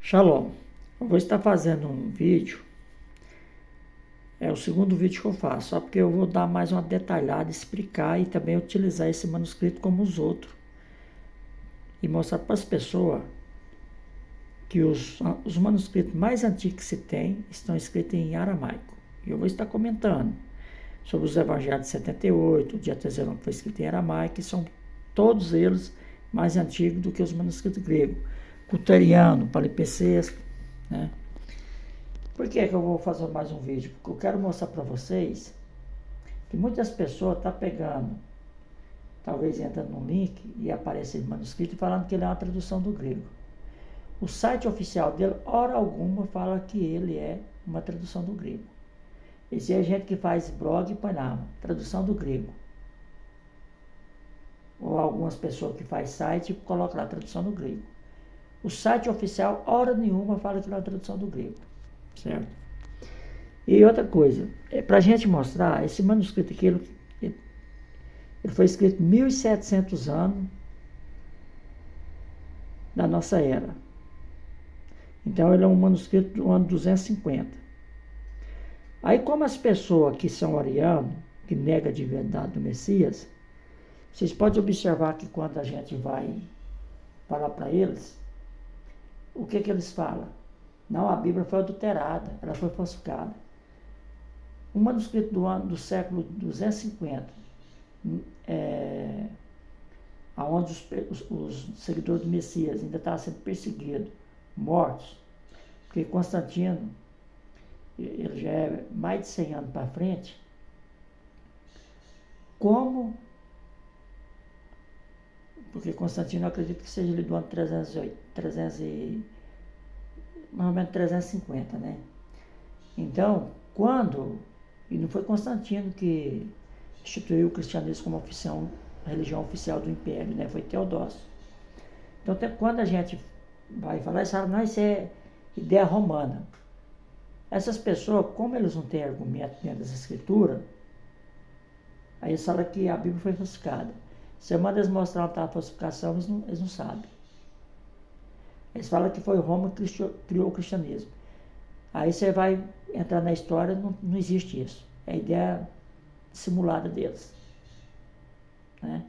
Shalom, eu vou estar fazendo um vídeo, é o segundo vídeo que eu faço, só porque eu vou dar mais uma detalhada, explicar e também utilizar esse manuscrito como os outros e mostrar para as pessoas que os manuscritos mais antigos que se tem estão escritos em aramaico. E eu vou estar comentando sobre os Evangelhos de 78, o Diatezerão que foi escrito em aramaico, e são todos eles mais antigos do que os manuscritos gregos. Culteriano, Palimpsestos, né? Por que eu vou fazer mais um vídeo? Porque eu quero mostrar para vocês que muitas pessoas estão pegando, talvez entrando num link e aparece ele manuscrito falando que ele é uma tradução do grego. O site oficial dele, hora alguma, fala que ele é uma tradução do grego. Existe gente que faz blog e põe lá, tradução do grego. Ou algumas pessoas que faz site e colocam lá, tradução do grego. O site oficial, hora nenhuma, fala que ele é uma tradução do grego. Certo? E outra coisa, para a gente mostrar, esse manuscrito aqui, ele foi escrito 1700 anos da nossa era. Então ele é um manuscrito do ano 250. Aí como as pessoas que são arianos, que negam a divindade do Messias, vocês podem observar que quando a gente vai falar para eles, o que eles falam? Não, a Bíblia foi adulterada, ela foi falsificada. Um manuscrito do século 250, onde os seguidores do Messias ainda estavam sendo perseguidos, mortos, porque Constantino, ele já é mais de 100 anos para frente, porque Constantino eu acredito que seja ali do ano 300 mais ou menos 350, né? Então, e não foi Constantino que instituiu o cristianismo como religião oficial do império, né? Foi Teodósio. Então, quando a gente vai falar, eles falam, não, isso é ideia romana. Essas pessoas, como eles não têm argumento dentro das escrituras, aí eles falam que a Bíblia foi falsificada. Se eu mando eles mostrar uma falsificação, eles não sabem. Eles falam que foi Roma que criou o cristianismo. Aí você vai entrar na história, não existe isso. É a ideia simulada deles. Né?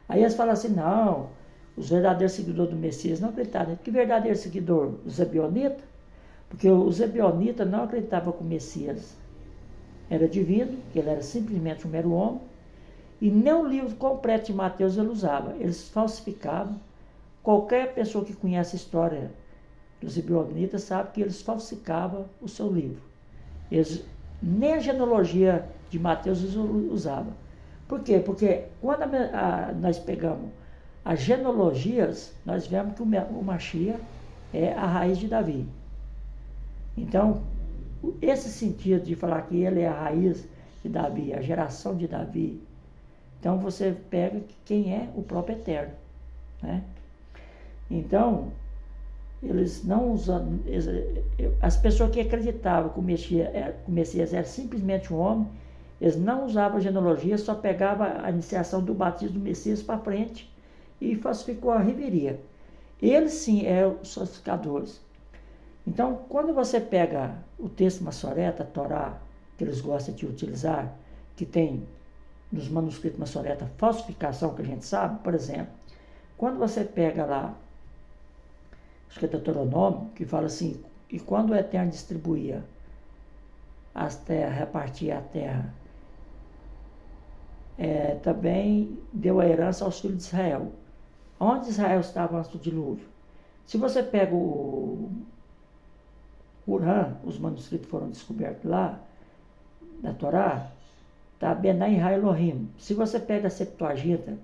Aí eles falam assim, não, os verdadeiros seguidores do Messias não acreditavam. Que verdadeiro seguidor? Os ebionitas? Porque os ebionitas não acreditavam que o Messias era divino, que ele era simplesmente um mero homem, e nem o livro completo de Mateus ele usava. Eles falsificavam. Qualquer pessoa que conhece a história dos ebionitas sabe que eles falsificavam o seu livro. Nem a genealogia de Mateus eles usavam. Por quê? Porque quando nós pegamos as genealogias, nós vemos que o Mashiach é a raiz de Davi. Então, esse sentido de falar que ele é a raiz de Davi, a geração de Davi, então você pega quem é o próprio Eterno. Né? Então, eles não usam. As pessoas que acreditavam que o Messias era simplesmente um homem, eles não usavam a genealogia, só pegavam a iniciação do batismo do Messias para frente e falsificou a reveria. Eles sim eram os falsificadores. Então, quando você pega o texto Massoreta, a Torá, que eles gostam de utilizar, que tem nos manuscritos Massoreta falsificação que a gente sabe, por exemplo, quando você pega lá, acho que é Deuteronômio, que fala assim, e quando o Eterno distribuía as terras, repartia a terra, também deu a herança aos filhos de Israel. Onde Israel estava antes do dilúvio? Se você pega o Urã, os manuscritos foram descobertos lá, da Torá, tá Benai Ra Elohim. Se você pega a Septuaginta,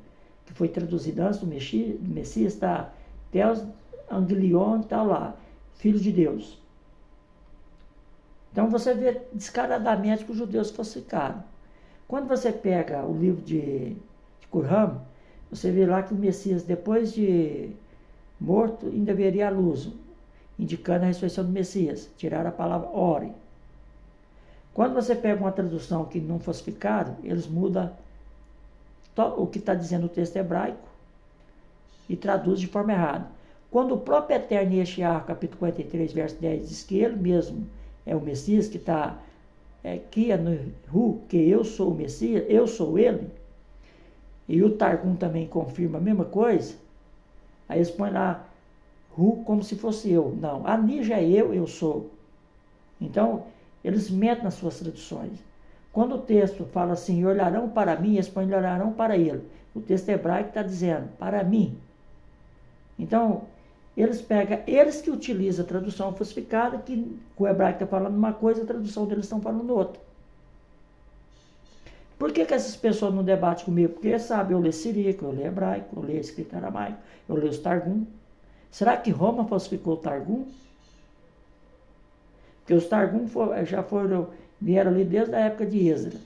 que foi traduzida antes do Messias, está Deus Anglion, está lá, Filho de Deus. Então você vê descaradamente que os judeus falsificaram. Quando você pega o livro de Qumran, você vê lá que o Messias, depois de morto, ainda veria a luz, indicando a ressurreição do Messias. Tiraram a palavra ore. Quando você pega uma tradução que não falsificaram, eles mudam o que está dizendo o texto hebraico e traduz de forma errada. Quando o próprio Eterno Yeshiá, capítulo 43, verso 10, diz que ele mesmo é o Messias, que está aqui no Ru, que eu sou o Messias, eu sou ele, e o Targum também confirma a mesma coisa, aí eles põem lá Ru como se fosse eu. Não, Ani já é eu sou. Então, eles metem nas suas traduções. Quando o texto fala assim, olharão para mim, eles põem olharão para ele. O texto hebraico está dizendo, para mim. Então, eles que utilizam a tradução falsificada, que o hebraico está falando uma coisa, a tradução deles estão falando outra. Por que essas pessoas não debatem comigo? Porque sabe, eu leio siríaco, eu leio hebraico, eu leio escrito aramaico, eu leio os Targum. Será que Roma falsificou o Targum? Porque os Targum vieram ali desde a época de Esdra.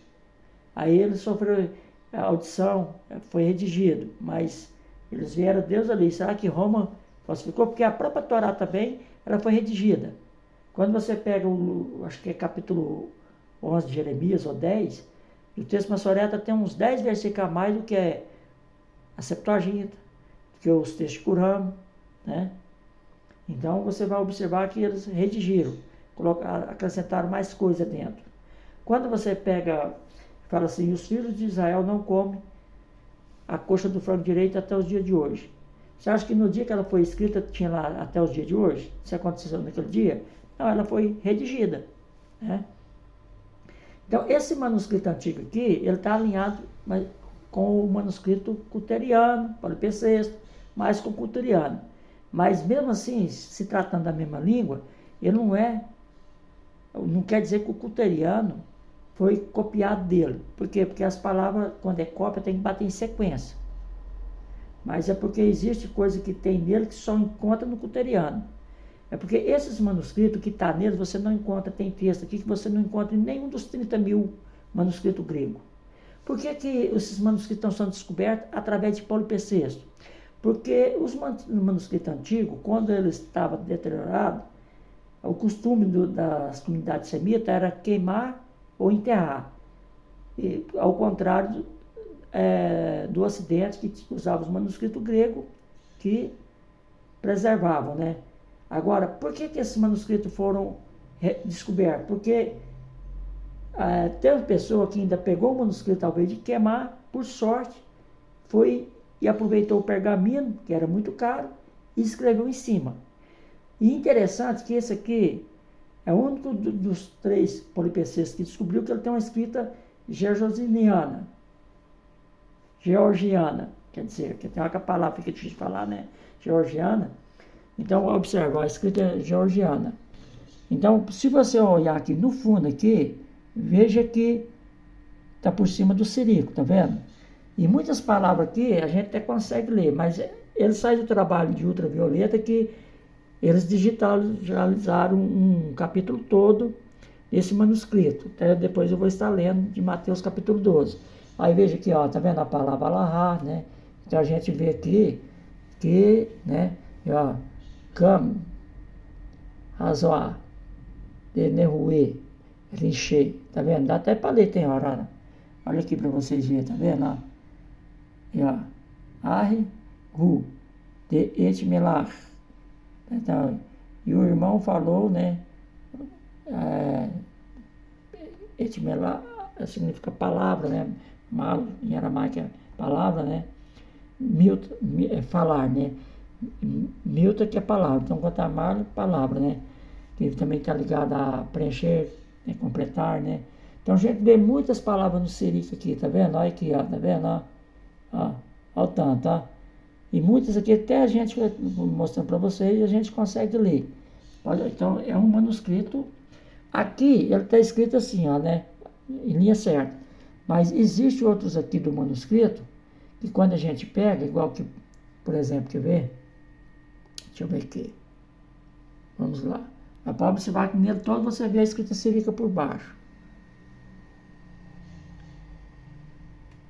Aí eles sofreram a audição, foi redigido, mas eles vieram desde ali. Será que Roma falsificou? Porque a própria Torá também, ela foi redigida. Quando você pega acho que é capítulo 11 de Jeremias, ou 10, o texto Massoreta tem uns 10 versículos a mais do que a Septuaginta, do que os textos de Qur'an, né? Então você vai observar que eles redigiram, acrescentaram mais coisa dentro. Quando você fala assim, os filhos de Israel não comem a coxa do frango direito até os dias de hoje. Você acha que no dia que ela foi escrita tinha lá até os dias de hoje? Isso aconteceu naquele dia? Não, ela foi redigida, né? Então, esse manuscrito antigo aqui, ele está alinhado com o manuscrito culteriano, polipecêsto, mais com o culteriano. Mas, mesmo assim, se tratando da mesma língua, ele não quer dizer que o culteriano foi copiado dele. Por quê? Porque as palavras, quando é cópia, tem que bater em sequência. Mas é porque existe coisa que tem nele que só encontra no culteriano. É porque esses manuscritos que está neles, você não encontra, tem texto aqui que você não encontra em nenhum dos 30 mil manuscritos gregos. Por que esses manuscritos estão sendo descobertos? Através de polipecêsto. Porque os manuscritos antigos, quando eles estavam deteriorados, o costume das comunidades semitas era queimar ou enterrar. E, ao contrário do Ocidente, que usava os manuscritos gregos, que preservavam, né? Agora, por que esses manuscritos foram descobertos? Porque tem uma pessoa que ainda pegou o manuscrito, ao invés de queimar, por sorte, foi e aproveitou o pergaminho, que era muito caro, e escreveu em cima. E interessante que esse aqui é o único dos 3 polipecês que descobriu que ele tem uma escrita georgiana, quer dizer, que tem uma palavra que é difícil de falar, né? Georgiana. Então, observa, a escrita é georgiana. Então, se você olhar aqui no fundo aqui, veja que está por cima do cirílico, tá vendo? E muitas palavras aqui a gente até consegue ler, mas eles saem do trabalho de ultravioleta que eles digitalizaram um capítulo todo desse manuscrito. Até depois eu vou estar lendo de Mateus capítulo 12. Aí veja aqui, ó, tá vendo a palavra alahá, né? Então a gente vê aqui que, né, ó, Cam, Razoá, Denerue, Rinche, tá vendo? Dá até para ler, tem hora. Olha aqui para vocês verem, tá vendo? Ó. E ó, Arre, Ru, de Etmelar. Então, e o irmão falou, né? Etmelar significa palavra, né? Malo, em aramaico é palavra, né? Milta, falar, né? Milta que é palavra, então quanto malo, palavra, né? Que também está ligado a preencher, né? Completar, né? Então a gente vê muitas palavras no cirílico aqui, tá vendo? Olha aqui, ó, tá vendo? Ó, o tanto, ó. E muitas aqui até a gente, mostrando para vocês, a gente consegue ler. Olha, então é um manuscrito. Aqui ele está escrito assim, ó, né? Em linha certa. Mas existe outros aqui do manuscrito que quando a gente pega, igual que, por exemplo, quer ver? Deixa eu ver aqui. Vamos lá. A Pablo, você vai nele todo, você vê a escrita cirílica por baixo.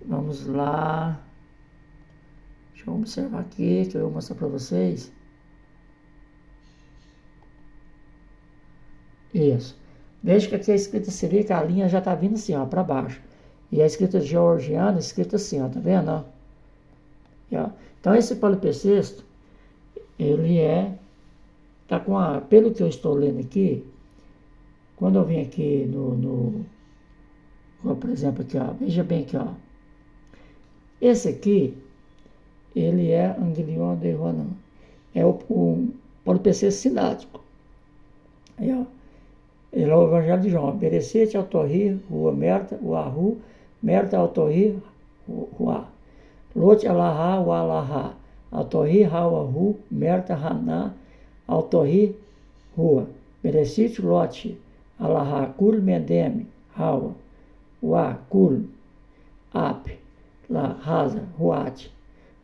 Vamos lá. Deixa eu observar aqui, que eu vou mostrar para vocês. Isso. Veja que aqui a escrita cirílica, a linha já está vindo assim, ó, para baixo. E a escrita georgiana, escrita assim, ó, tá vendo? Ó? Então, esse polipecêsto, ele tá pelo que eu estou lendo aqui, quando eu venho aqui por exemplo, aqui, ó, veja bem aqui, ó. Esse aqui, ele é Anglion de Ronan. É o polipecê sinático. Aí, ó. Ele é o Evangelho de João. Berecete, Autorri, Rua, Merta, Uahu, Merta, Autorri, Rua. Lote, Alahá, Ualahá. Autorri, Rauahu, Merta, Haná, Autorri, Rua. Berecete, Lote, Alahá, Kul, Mendeme, Raua. Ua, Kul, Ap, La, Rasa, Ruat.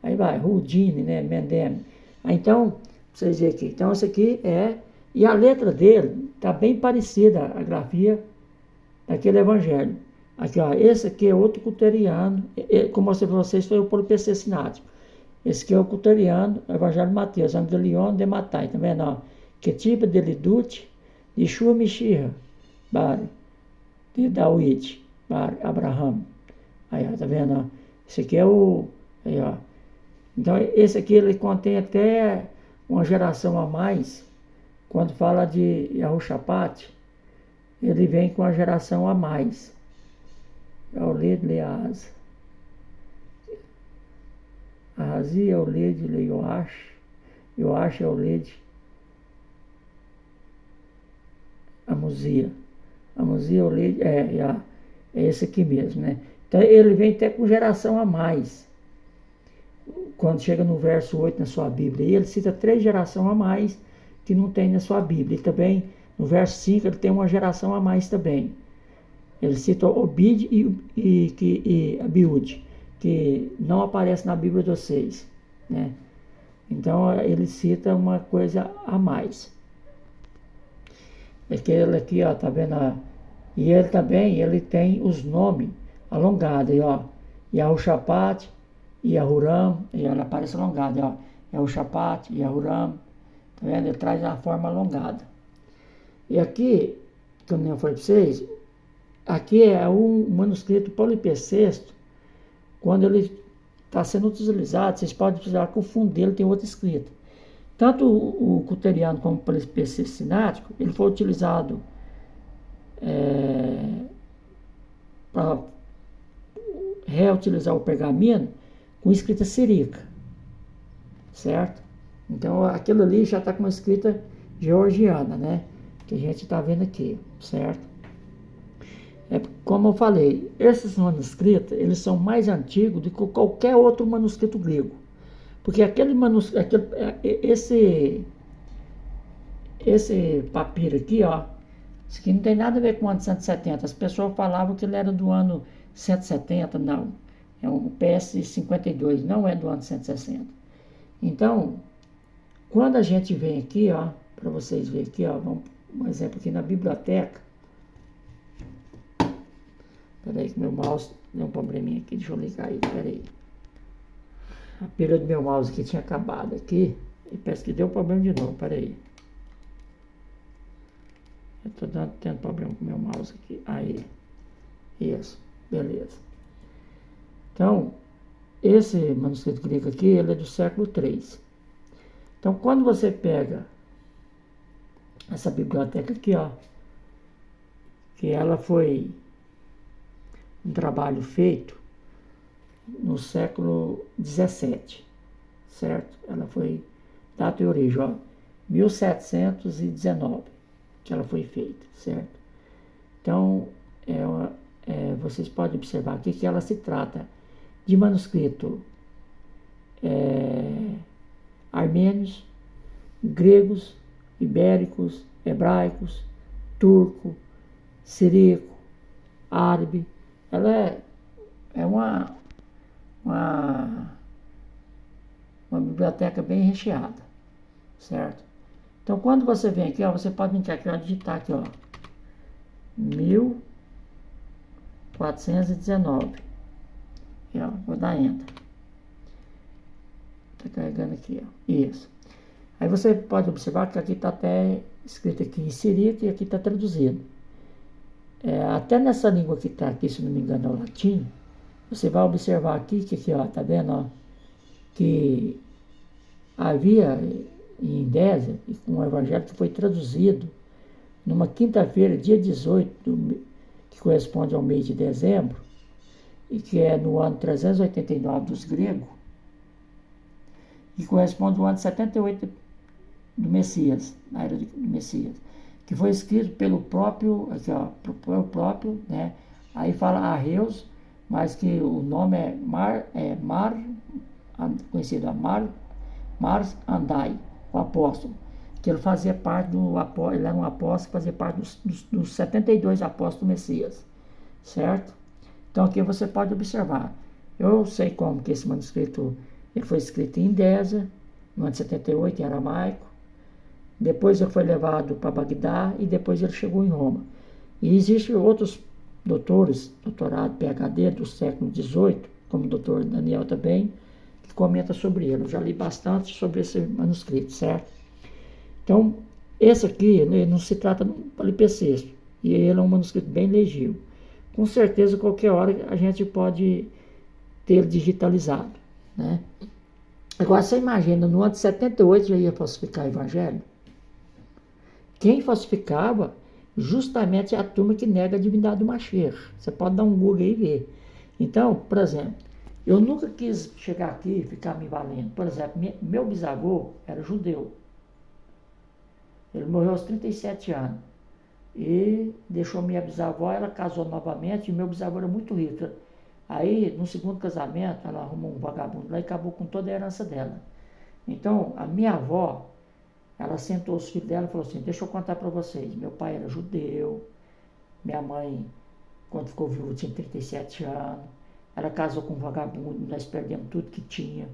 Aí vai, Rudine, né, Mendeme. Então, vocês verem aqui. Então, esse aqui e a letra dele está bem parecida, a grafia daquele evangelho. Aqui, ó, esse aqui é outro culteriano, como eu mostrei para vocês, foi o polipecê sinático. Esse aqui é o culteriano, o evangelho de Mateus, Angelion de Matai, tá vendo, ó? Que tipo de lidute, de Shua Mishira, Bari, de Dawid, Bari, Abraham. Aí, ó, tá vendo, ó? Esse aqui é aí, ó. Então, esse aqui, ele contém até uma geração a mais. Quando fala de Yahushaphat, ele vem com a geração a mais. É o Led Leaz. Ahazi é o Led Leioash. Yoash é o Led Amuzia. Amuzia é o Led. É esse aqui mesmo, né? Então ele vem até com geração a mais. Quando chega no verso 8 na sua Bíblia, ele cita 3 gerações a mais que não tem na sua Bíblia. E também, no verso 5, ele tem uma geração a mais também. Ele cita Obid e Abiúde, que não aparece na Bíblia de vocês, né? Então, ele cita uma coisa a mais. Aquele aqui, ó, tá vendo? E ele também, ele tem os nomes alongados, ó. Yahushaphat, Yahuram, e ela aparece alongada, ó. Yahushaphat, Yahuram. Tá vendo? Ele traz a forma alongada. E aqui, como eu falei para vocês, aqui é um manuscrito polipecesto. Quando ele está sendo utilizado, vocês podem precisar que o fundo dele tem outra escrita. Tanto o culteriano como o polipecesto sinático, ele foi utilizado para reutilizar o pergaminho com escrita siríaca, certo? Então, aquilo ali já está com uma escrita georgiana, né? Que a gente está vendo aqui, certo? Como eu falei, esses manuscritos, eles são mais antigos do que qualquer outro manuscrito grego. Porque esse papiro aqui, ó, isso aqui não tem nada a ver com o ano 170. As pessoas falavam que ele era do ano 170, não. É um PS52, não é do ano 160. Então, quando a gente vem aqui, ó, para vocês verem aqui, ó, um exemplo aqui na biblioteca. Peraí que meu mouse deu um probleminha aqui, deixa eu ligar ele, peraí. A pilha do meu mouse aqui tinha acabado aqui, e parece que deu problema de novo, peraí. Eu tô tendo problema com o meu mouse aqui, aí. Isso, beleza. Então, esse manuscrito grego aqui, ele é do século III. Então, quando você pega essa biblioteca aqui, ó, que ela foi um trabalho feito no século XVII, certo? Ela foi, data e origem, ó, 1719, que ela foi feita, certo? Então, vocês podem observar aqui que ela se trata de manuscrito armênios, gregos, ibéricos, hebraicos, turco, siríaco, árabe. Ela é uma biblioteca bem recheada, certo? Então, quando você vem aqui, ó, você pode vir aqui, ó, digitar aqui, ó, 1419. Aqui, ó, vou dar Enter. Tá carregando aqui, ó. Isso. Aí você pode observar que aqui está até escrito aqui em siríaco e aqui está traduzido. Até nessa língua que está aqui, se não me engano, é o latim, você vai observar aqui que aqui, ó, tá vendo, ó, que havia em Indésia, e com um evangelho que foi traduzido numa quinta-feira, dia 18, que corresponde ao mês de dezembro, e que é no ano 389 dos gregos, que corresponde ao ano 78 do Messias, na era do Messias, que foi escrito pelo próprio, aqui, ó, pelo próprio, né? Aí fala Arreus, mas que o nome é conhecido a Mar Andai, o apóstolo, que ele fazia parte ele era um apóstolo que fazia parte dos 72 apóstolos do Messias, certo? Então aqui você pode observar, eu sei como que esse manuscrito, ele foi escrito em Indésia, no ano 78, em aramaico, depois ele foi levado para Bagdá e depois ele chegou em Roma. E existem outros doutores, doutorado, PhD do século XVIII, como o doutor Daniel também, que comenta sobre ele. Eu já li bastante sobre esse manuscrito, certo? Então, esse aqui não se trata de um palimpsesto, e ele é um manuscrito bem legível. Com certeza, qualquer hora a gente pode ter ele digitalizado, né? Agora, você imagina, no ano de 78 já ia falsificar o evangelho? Quem falsificava justamente é a turma que nega a divindade do Mashiach. Você pode dar um Google aí e ver. Então, por exemplo, eu nunca quis chegar aqui e ficar me valendo. Por exemplo, meu bisavô era judeu. Ele morreu aos 37 anos. E deixou minha bisavó, ela casou novamente, e meu bisavô era muito rico. Aí, no segundo casamento, ela arrumou um vagabundo lá e acabou com toda a herança dela. Então, a minha avó, ela sentou os filhos dela e falou assim, deixa eu contar para vocês, meu pai era judeu, minha mãe, quando ficou viúva, tinha 37 anos, ela casou com um vagabundo, nós perdemos tudo que tinha.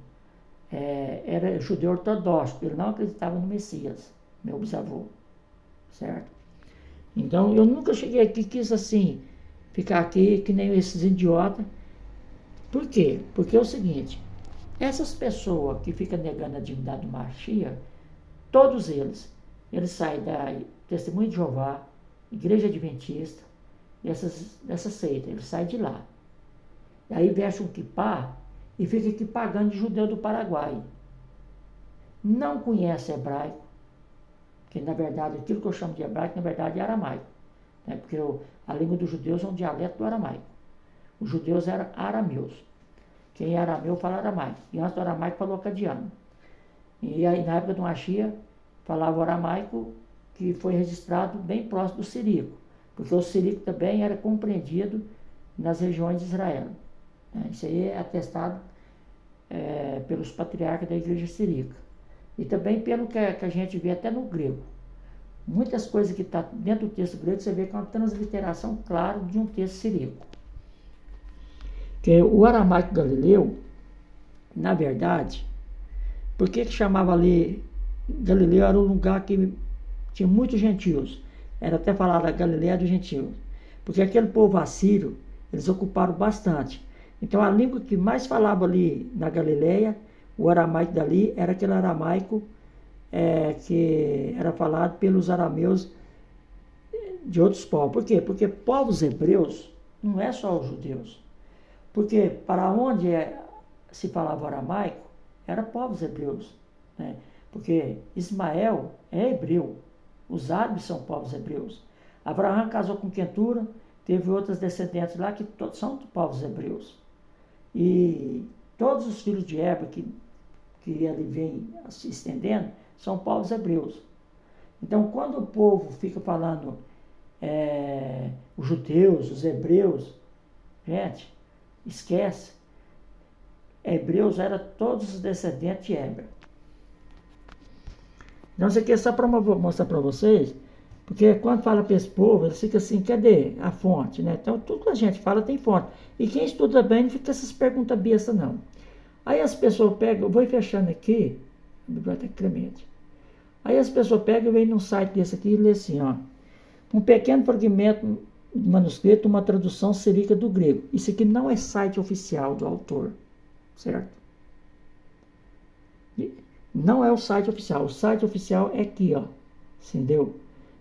Era judeu ortodoxo, ele não acreditava no Messias, meu bisavô, certo? Então, eu nunca cheguei aqui e quis assim, ficar aqui que nem esses idiotas. Por quê? Porque é o seguinte, essas pessoas que ficam negando a divindade do Mashiach, todos eles saem da Testemunha de Jeová, Igreja Adventista, dessa seita, eles saem de lá. E aí veste um quipá e fica aqui pagando de judeu do Paraguai. Não conhece hebraico, que na verdade aquilo que eu chamo de hebraico, na verdade é aramaico, né? Porque a língua dos judeus é um dialeto do aramaico. Os judeus eram arameus. Quem é arameu fala aramaico. E antes do aramaico falou acadiano. E aí na época do Mashiach falava o aramaico, que foi registrado bem próximo do siríaco, porque o siríaco também era compreendido nas regiões de Israel. Isso aí é atestado pelos patriarcas da igreja siríaca. E também pelo que a gente vê até no grego. Muitas coisas que estão dentro do texto grego, você vê que é uma transliteração clara de um texto siríaco. Que o aramaico galileu, na verdade, por que chamava ali Galileu? Era um lugar que tinha muitos gentios. Era até falado a Galileia dos gentios. Porque aquele povo assírio, eles ocuparam bastante. Então a língua que mais falava ali na Galileia, o aramaico dali, era aquele aramaico que era falado pelos arameus de outros povos. Por quê? Porque povos hebreus não é só os judeus. Porque para onde se falava aramaico, era povos hebreus, né? Porque Ismael é hebreu, os árabes são povos hebreus. Abraão casou com Quentura, teve outras descendentes lá que todos são povos hebreus. E todos os filhos de Eva que ele vem se estendendo são povos hebreus. Então, quando o povo fica falando os judeus, os hebreus, gente, esquece. Hebreus era todos os descendentes de Hebra. Então, isso aqui é só para mostrar para vocês, porque quando fala para esse povo, eles ficam assim, cadê a fonte, né? Então, tudo que a gente fala tem fonte. E quem estuda bem não fica essas perguntas bestas, não. Aí as pessoas pegam, eu vou fechando aqui, a Biblioteca Clemente. Aí as pessoas pegam e vêm num site desse aqui e lê assim, ó. Um pequeno fragmento do manuscrito, uma tradução siríaca do grego. Isso aqui não é site oficial do autor, certo? Não é o site oficial. O site oficial é aqui, ó. Entendeu?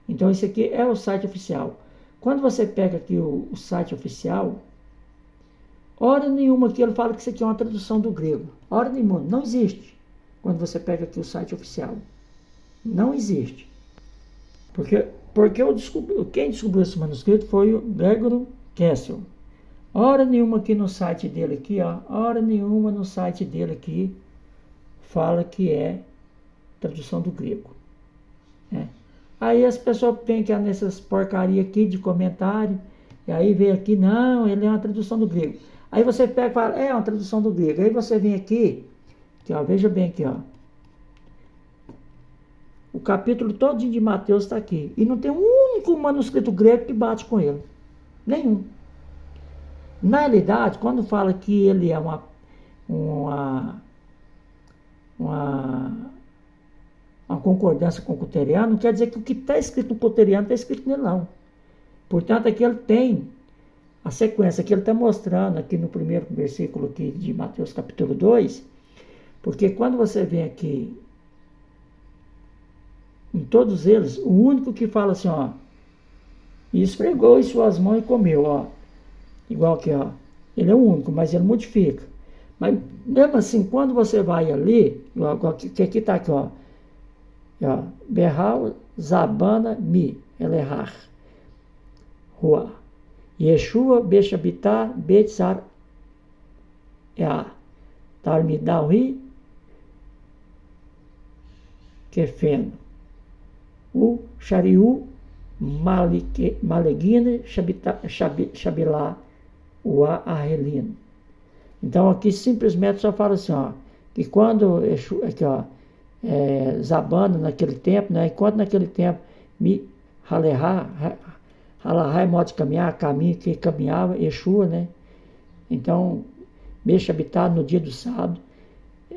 Então, esse aqui é o site oficial. Quando você pega aqui o site oficial, hora nenhuma aqui ele fala que isso aqui é uma tradução do grego. Hora nenhuma. Não existe. Quando você pega aqui o site oficial. Não existe. Porque quem descobriu esse manuscrito foi o Gregory Kessel. Hora nenhuma aqui no site dele aqui, ó, hora nenhuma no site dele aqui fala que é tradução do grego. Né? Aí as pessoas vêm aqui nessas porcaria aqui de comentário, e aí vem aqui, não, ele é uma tradução do grego. Aí você pega e fala, é uma tradução do grego. Aí você vem aqui ó, veja bem aqui, ó. O capítulo todinho de Mateus está aqui. E não tem um único manuscrito grego que bate com ele. Nenhum. Na realidade, quando fala que ele é uma concordância com o Cuteriano, não quer dizer que o que está escrito no Cuteriano está escrito nele, não. Portanto, aqui ele tem a sequência que ele está mostrando aqui no primeiro versículo aqui de Mateus capítulo 2, porque quando você vem aqui, em todos eles, o único que fala assim, ó, e esfregou em suas mãos e comeu, ó, igual aqui, ó, ele é o único, mas ele modifica. Mas mesmo assim, quando você vai ali, que aqui está aqui, ó, Berral, Zabana, Mi, Elehar, Rua, Yeshua, Bechabitá, Betzar, Ea, Talmidawi, Kefeno, o Shariu, Maleguine, Shabilá, o Arrelino. Então aqui simplesmente só fala assim, ó, que quando aqui, ó, Zabana naquele tempo, né, enquanto naquele tempo me Halahá é modo de caminhar, caminho que caminhava, Yeshua, né? Então, Beixe habitado no dia do sábado,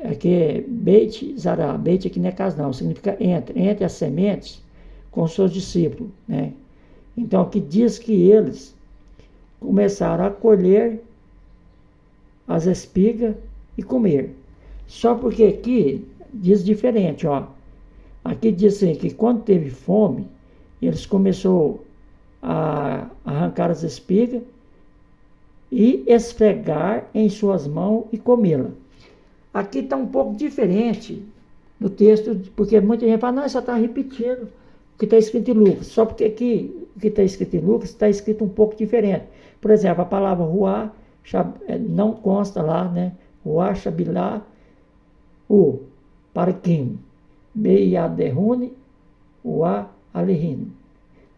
aqui é Beit Zará, Beit aqui não é casa não, significa entre as sementes com seus discípulos, né? Então aqui diz que eles começaram a colher as espigas e comer. Só porque aqui diz diferente, ó. Aqui diz assim, que quando teve fome, eles começaram a arrancar as espigas e esfregar em suas mãos e comê-la. Aqui está um pouco diferente no texto, porque muita gente fala, não, só está repetindo o que está escrito em Lucas. Só porque aqui, o que está escrito em Lucas, está escrito um pouco diferente. Por exemplo, a palavra ruá não consta lá, né? Ruá, shabilá, o parquim, beiaderrune, uá, alihino.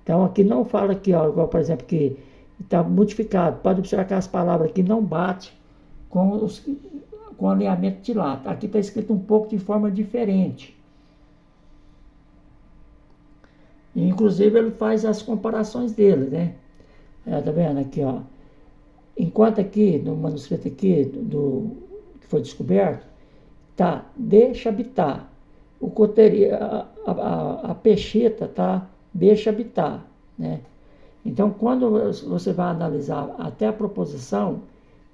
Então aqui não fala aqui, ó, igual por exemplo, que está modificado. Pode observar que as palavras aqui não batem com o alinhamento de lá. Aqui está escrito um pouco de forma diferente. E, inclusive ele faz as comparações dele, né? Tá vendo aqui, ó. Enquanto aqui, no manuscrito aqui, que foi descoberto, tá, deixa habitar. O coteria, a peixeta tá, deixa habitar, né? Então, quando você vai analisar até a proposição,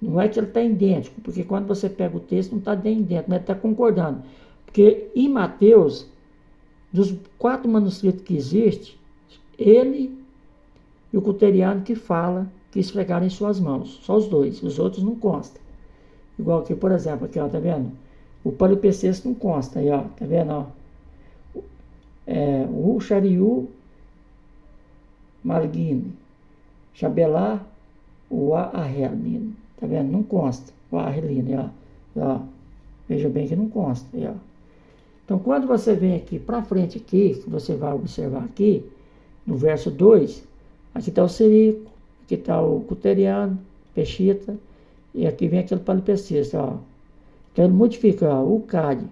não é que ele está idêntico, porque quando você pega o texto, não está idêntico, né? Está concordando. Porque em Mateus, dos 4 manuscritos que existem, ele e o Cuteriano que fala que esfregaram em suas mãos. Só os dois, os outros não constam. Igual aqui, por exemplo, aqui, ó, tá vendo? O palimpsesto não consta, aí, ó, tá vendo, ó? O Shariu, Malguine, Shabelá, o Arrelino. Tá vendo? Não consta. O Arrelino, ó. Veja bem que não consta. Aí, ó. Então, quando você vem aqui para frente, aqui, que você vai observar aqui, no verso 2, aqui está o Sirico, aqui está o Cuteriano, Peshita, e aqui vem aquele palimpsesto, ó. Então, ele modifica, ó, o Cade,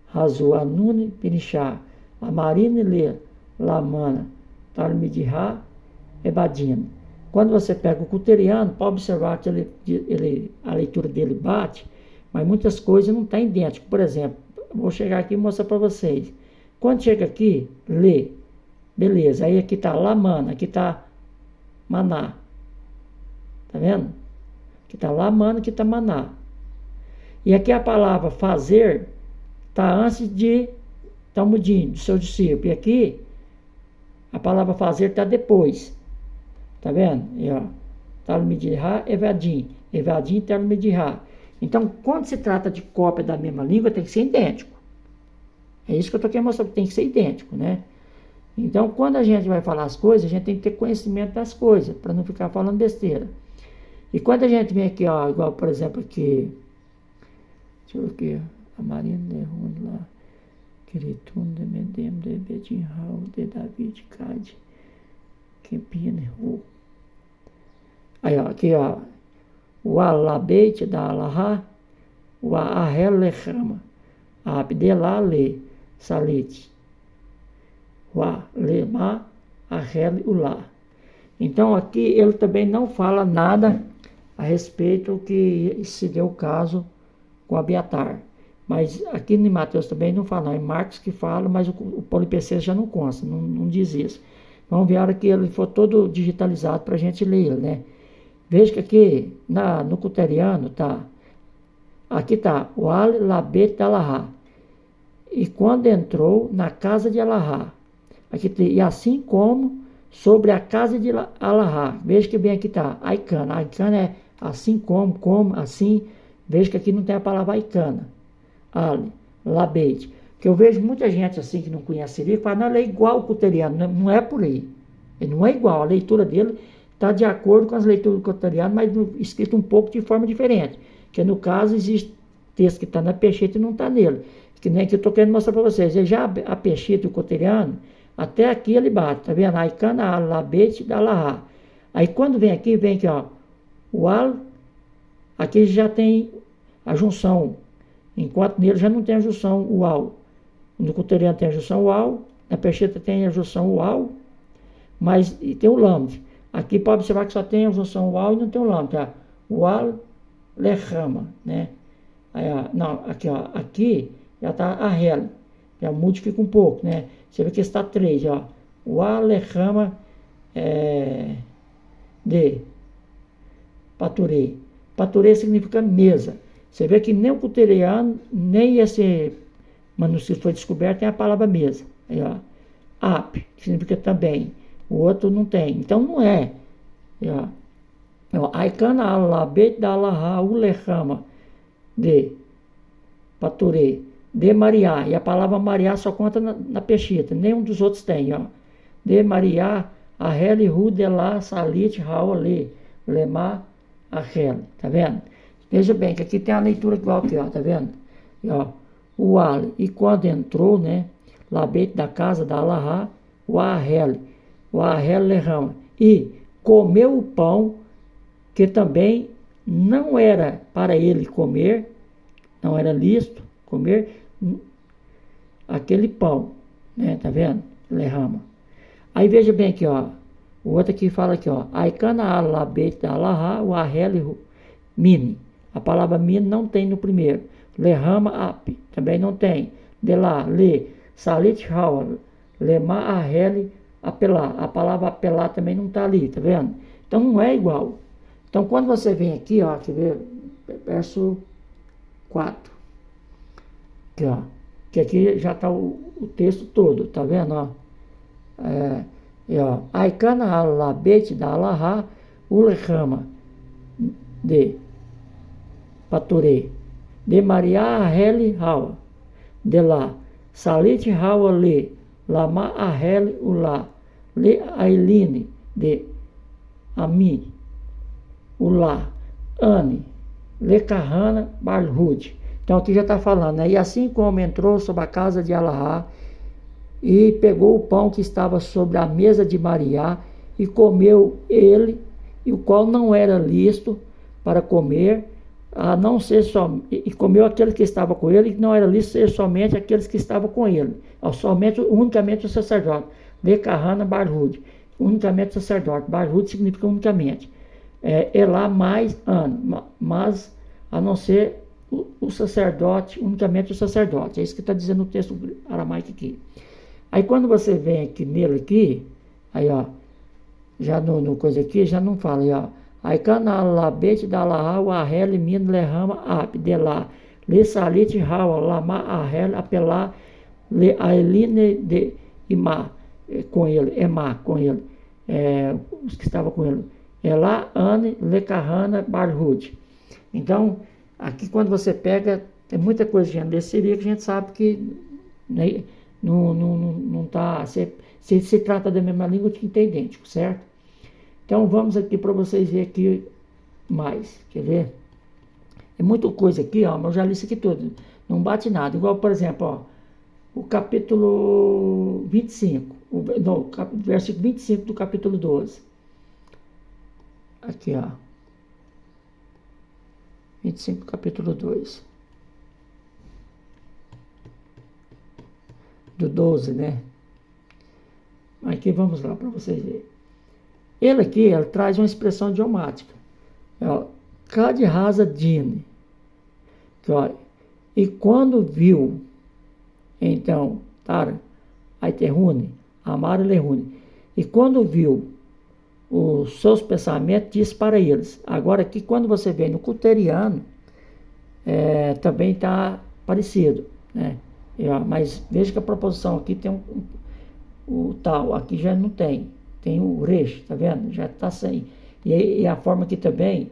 Razu, Anune, Pinixá, Amarine, Lê, Lamana, Talmidirá, Ebadina. Quando você pega o Cuteriano, pode observar que a leitura dele bate, mas muitas coisas não estão idênticas. Por exemplo, vou chegar aqui e mostrar para vocês. Quando chega aqui, lê, beleza, aí aqui está Lamana, aqui está Maná. Tá vendo? Aqui está Lamana, aqui está Maná. E aqui a palavra fazer está antes de Talmudim, do seu discípulo. E aqui a palavra fazer está depois. Tá vendo? E, ó, Talmidirá, Evadim. Evadim, Talmidirá. Então, quando se trata de cópia da mesma língua, tem que ser idêntico. É isso que eu estou querendo mostrar, que tem que ser idêntico, né? Então, quando a gente vai falar as coisas, a gente tem que ter conhecimento das coisas, para não ficar falando besteira. E quando a gente vem aqui, ó, igual, por exemplo, aqui, deixa eu ver aqui, a Marina Lerone lá, Queritun, de Medem, de Bedinhal, de David, Cade, Kempine, aí, ó, aqui, ó, o Alabeit da Alahá, o Ahel Lechama, a Abdelá Le, Salit, o Lema, Ahel Ulá. Então, aqui ele também não fala nada a respeito que se deu o caso com Abiatar. Mas aqui em Mateus também não fala, não. É Marcos que fala, mas o Polipecense já não consta, não diz isso. Vamos ver a hora que ele for todo digitalizado para a gente ler ele, né? Veja que aqui no Cuteriano tá, aqui tá o Al Labet da Alahá. E quando entrou na casa de Alahá, aqui tem, e assim como sobre a casa de Alahá, veja que bem aqui tá, Aikana. Aikana é assim como, assim. Veja que aqui não tem a palavra Aikana. Al, Labeit. Que eu vejo muita gente assim que não conhece Ciríaco, fala, não, ele é igual ao Cuteriano. Não é por aí. Ele não é igual. A leitura dele está de acordo com as leituras do Cuteriano, mas escrito um pouco de forma diferente. Que no caso existe texto que está na Peshitta e não está nele. Que nem que eu estou querendo mostrar para vocês. E já a Peshitta e o Cuteriano, até aqui ele bate, tá vendo? Aikana, Al, Labeit, da Alahá. Aí quando vem aqui, ó, o Al, aqui já tem a junção, enquanto nele já não tem a junção uau. No Cuteriano tem a junção uau, na Peshitta tem a junção uau, mas e tem o lamd. Aqui pode observar que só tem a junção uau e não tem o lamd, tá? Ual lechama, né? Aí, ó, não, aqui, ó, aqui já tá a rel, já modifica um pouco, né? Você vê que está 3, ó. Ual lechama de paturei. Paturei significa mesa. Você vê que nem o Cuteriano, nem esse manuscrito foi descoberto, tem a palavra mesa. Aí, ó. Ap, que significa também. O outro não tem. Então, não é. Aí, ó. Aikana alabet da Alahá ulechama de paturei. De Mariá. E a palavra Mariá só conta na Peshitta. Nenhum dos outros tem, ó. De Mariá, Ahel, Hu, Delá, Salit, Raul, Le, Lemá, Ahel. Tá vendo? Veja bem que aqui tem a leitura igual aqui, ó, tá vendo? E, ó, o Al, e quando entrou, né, Labete da casa da Alahá, o Ahel Lerama, e comeu o pão, que também não era para ele comer, não era lícito comer aquele pão, né, tá vendo? Lerama. Aí veja bem aqui, ó, o outro aqui fala aqui, ó, Aikana Alabete da Alahá, o Ahel Mini. A palavra min não tem no primeiro. Lerama ap, também não tem. De lá, le, salit hawal, lema ahel, apelar. A palavra apelar também não está ali, tá vendo? Então não é igual. Então quando você vem aqui, ó, quer ver? Verso 4. Aqui, ó. Que aqui já está o texto todo, tá vendo, ó? Aikana alabete da Alahá, ulechama de paturei. De Maria Ahel Hawa. De lá. Salit Hawa Le. Lama Ahel Ula. Le Ailine. De Ami. Ula. Ani. Le Kahana Barhud. Então aqui já está falando, né? E assim como entrou sobre a casa de Alahá e pegou o pão que estava sobre a mesa de Maria e comeu ele, e o qual não era lícito para comer, a não ser só, e comeu aquele que estava com ele, e não era lícito ser somente aqueles que estavam com ele, unicamente o sacerdote. De Kahana Barhud, unicamente o sacerdote. Barhud significa unicamente. Elá mais ano, mas a não ser o sacerdote, unicamente o sacerdote. É isso que está dizendo o texto aramaico aqui. Aí quando você vem aqui nele aqui, aí ó, já no coisa aqui, já não fala, aí ó, aí canalabete da Alahá, o Ahel, min lerama ap, de lá, le salit hawa, lama Ahel, apelar, le ailine de imá, com ele, emá, com ele, os que estavam com ele, lá ane, le kahana, barhud. Então, aqui quando você pega, tem muita coisa de desse seria que a gente sabe que né? Não tá, se trata da mesma língua, que é idêntico, certo? Então vamos aqui para vocês verem aqui mais, quer ver? É muita coisa aqui, ó, mas eu já li isso aqui tudo, não bate nada. Igual, por exemplo, ó, o capítulo 25, não, versículo 25 do capítulo 12. Aqui, ó. 25, capítulo 2. Do 12, né? Aqui vamos lá para vocês verem. Ele traz uma expressão idiomática. Kad rasa din. E quando viu, então, Tara, Aiterune, Amar e Lerune. E quando viu os seus pensamentos, diz para eles. Agora aqui, quando você vem no culteriano, também está parecido, né? Mas veja que a proposição aqui tem o tal, aqui já não tem. Tem o resh, tá vendo? Já está sem. E a forma aqui também,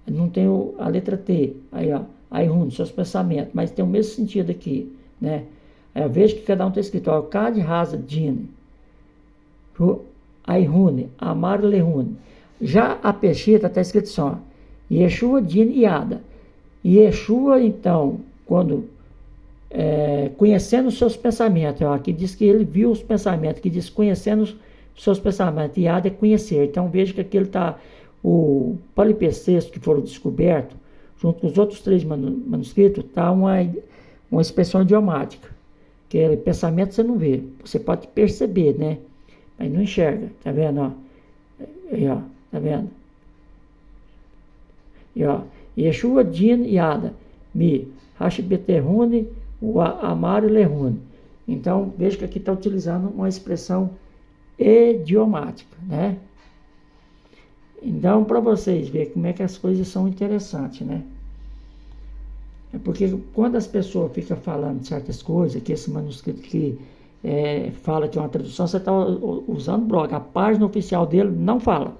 não tem a letra T. Aí, ó, Airun, seus pensamentos, mas tem o mesmo sentido aqui, né? Aí, veja que cada um está escrito, ó, Kad rasa din, Airun, Amar Lerun. Já a Peshita está escrito só, Yeshua din Yada. E Yeshua, então, quando conhecendo os seus pensamentos, ó, aqui diz que ele viu os pensamentos, que diz conhecendo os seus pensamentos, Yada é conhecer. Então veja que aqui ele está, o palimpsesto que foram descobertos, junto com os outros 3 manuscritos, está uma expressão idiomática, que é pensamento você não vê, você pode perceber, né? Mas não enxerga, tá vendo? Ó? Aí, ó, tá vendo? E ó, Yeshua din Yada, Mi, Hashbeterune, o Amar e Lerune. Então, veja que aqui está utilizando uma expressão idiomática, né? Então, para vocês verem como é que as coisas são interessantes, né? É porque quando as pessoas ficam falando de certas coisas, que esse manuscrito que fala que é uma tradução, você está usando blog. A página oficial dele não fala.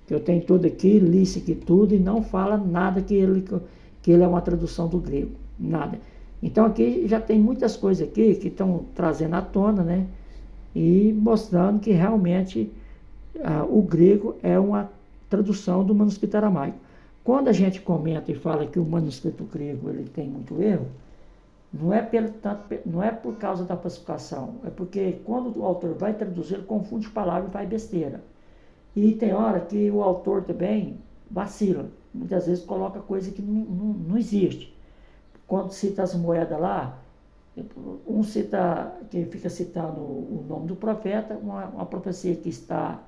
Eu tenho tudo aqui, li isso aqui tudo, e não fala nada que ele é uma tradução do grego. Nada. Então aqui já tem muitas coisas aqui que estão trazendo à tona, né? E mostrando que realmente o grego é uma tradução do manuscrito aramaico. Quando a gente comenta e fala que o manuscrito grego ele tem muito erro, não é por causa da falsificação, é porque quando o autor vai traduzir, ele confunde palavras e faz besteira. E tem hora que o autor também vacila, muitas vezes coloca coisa que não existe. Quando cita as moedas lá, um cita, que fica citando o nome do profeta, uma profecia que está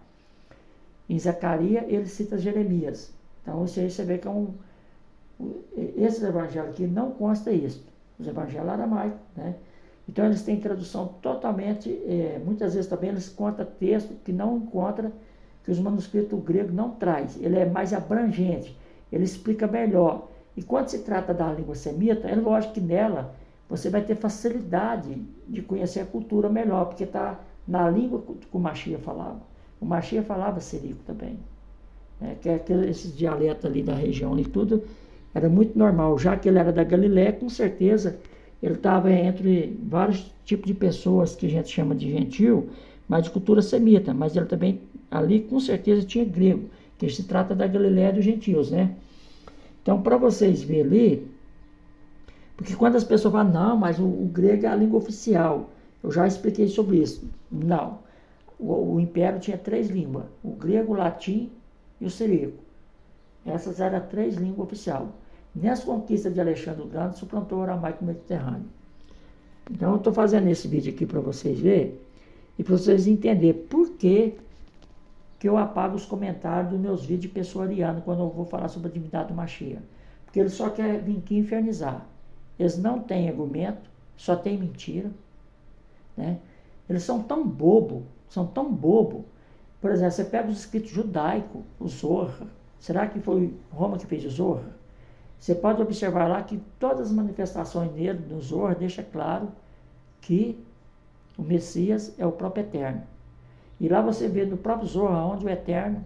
em Zacarias, ele cita Jeremias. Então, isso aí você vê que esses evangelhos aqui não consta isso. Os evangelhos aramaicos, né? Então, eles têm tradução totalmente, muitas vezes também eles contam texto que não encontra, que os manuscritos gregos não traz. Ele é mais abrangente, ele explica melhor. E quando se trata da língua semita, é lógico que nela você vai ter facilidade de conhecer a cultura melhor, porque está na língua que o Mashiach falava. O Mashiach falava síriaco também, né? Que é esses dialetos ali da região e tudo, era muito normal. Já que ele era da Galiléia, com certeza ele estava entre vários tipos de pessoas que a gente chama de gentil, mas de cultura semita. Mas ele também, ali com certeza tinha grego, que se trata da Galiléia dos gentios, né? Então, para vocês verem ali, porque quando as pessoas falam, não, mas o grego é a língua oficial, eu já expliquei sobre isso. Não. O Império tinha 3 línguas, o grego, o latim e o siríaco. Essas eram 3 línguas oficiais. Nessa conquista de Alexandre o Grande, suplantou o aramaico mediterrâneo. Então, eu estou fazendo esse vídeo aqui para vocês verem, e para vocês entenderem por que eu apago os comentários dos meus vídeos de pessoa ariana quando eu vou falar sobre a divindade do Mashiach. Porque eles só querem vir aqui infernizar. Eles não têm argumento, só tem mentira, né? Eles são tão bobo. Por exemplo, você pega os escritos judaicos, o Zohar. Será que foi Roma que fez o Zohar? Você pode observar lá que todas as manifestações nele, no Zohar, deixa claro que o Messias é o próprio Eterno. E lá você vê no próprio Zohar, onde o Eterno,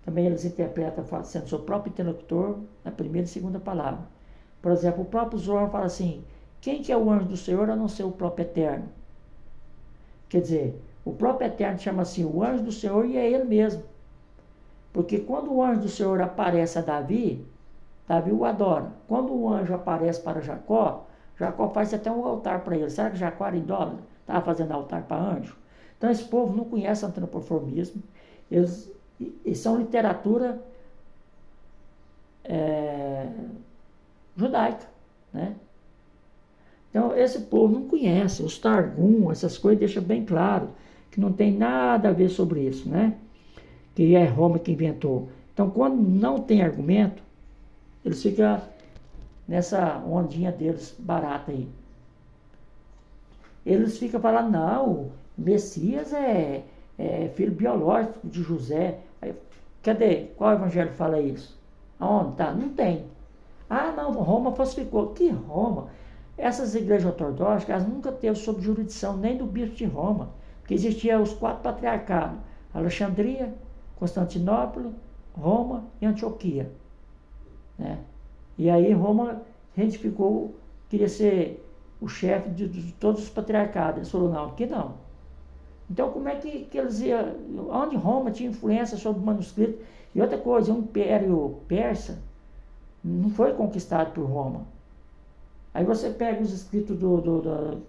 também eles interpretam sendo seu próprio interlocutor na primeira e segunda palavra. Por exemplo, o próprio Zohar fala assim, Quem que é o anjo do Senhor a não ser o próprio Eterno? Quer dizer, o próprio Eterno chama assim o anjo do Senhor e é ele mesmo. Porque quando o anjo do Senhor aparece a Davi, Davi o adora. Quando o anjo aparece para Jacó, Jacó faz até um altar para ele. Será que Jacó era idólatra? Estava fazendo altar para anjo? Então esse povo não conhece antropomorfismo. Eles são literatura judaica, né? Então esse povo não conhece. Os Targum, essas coisas deixam bem claro que não tem nada a ver sobre isso, né? Que é Roma que inventou. Então quando não tem argumento, eles ficam nessa ondinha deles barata aí. Eles ficam falando, não, Messias é filho biológico de José. Aí, cadê? Qual evangelho fala isso? Aonde tá? Não tem. Ah, não, Roma falsificou. Que Roma? Essas igrejas ortodoxas, elas nunca teve sob jurisdição nem do bispo de Roma, porque existiam os 4 patriarcados: Alexandria, Constantinopla, Roma e Antioquia, né? E aí Roma retificou, queria ser o chefe de todos os patriarcados. Ele falou, não, aqui não. Então como é que eles iam, onde Roma tinha influência sobre o manuscrito? E outra coisa, o Império Persa não foi conquistado por Roma. Aí você pega os escritos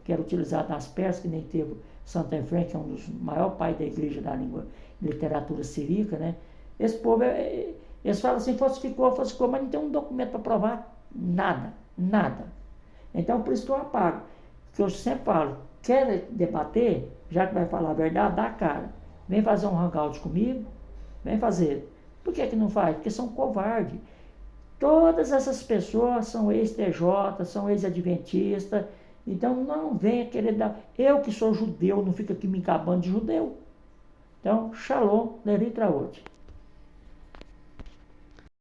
que era utilizado nas Persas, que nem teve Santo Efrem, que é um dos maiores pais da igreja da língua literatura siríaca, né? Esse povo, eles falam assim, falsificou, mas não tem um documento para provar nada, nada. Então, por isso que eu apago. Que eu sempre falo, quer debater, já que vai falar a verdade, dá a cara. Vem fazer um hangout comigo, vem fazer. Por que não faz? Porque são covardes. Todas essas pessoas são ex-TJ, são ex-adventistas, então não venha querer dar... Eu que sou judeu, não fico aqui me gabando de judeu. Então, shalom, leritra hoje.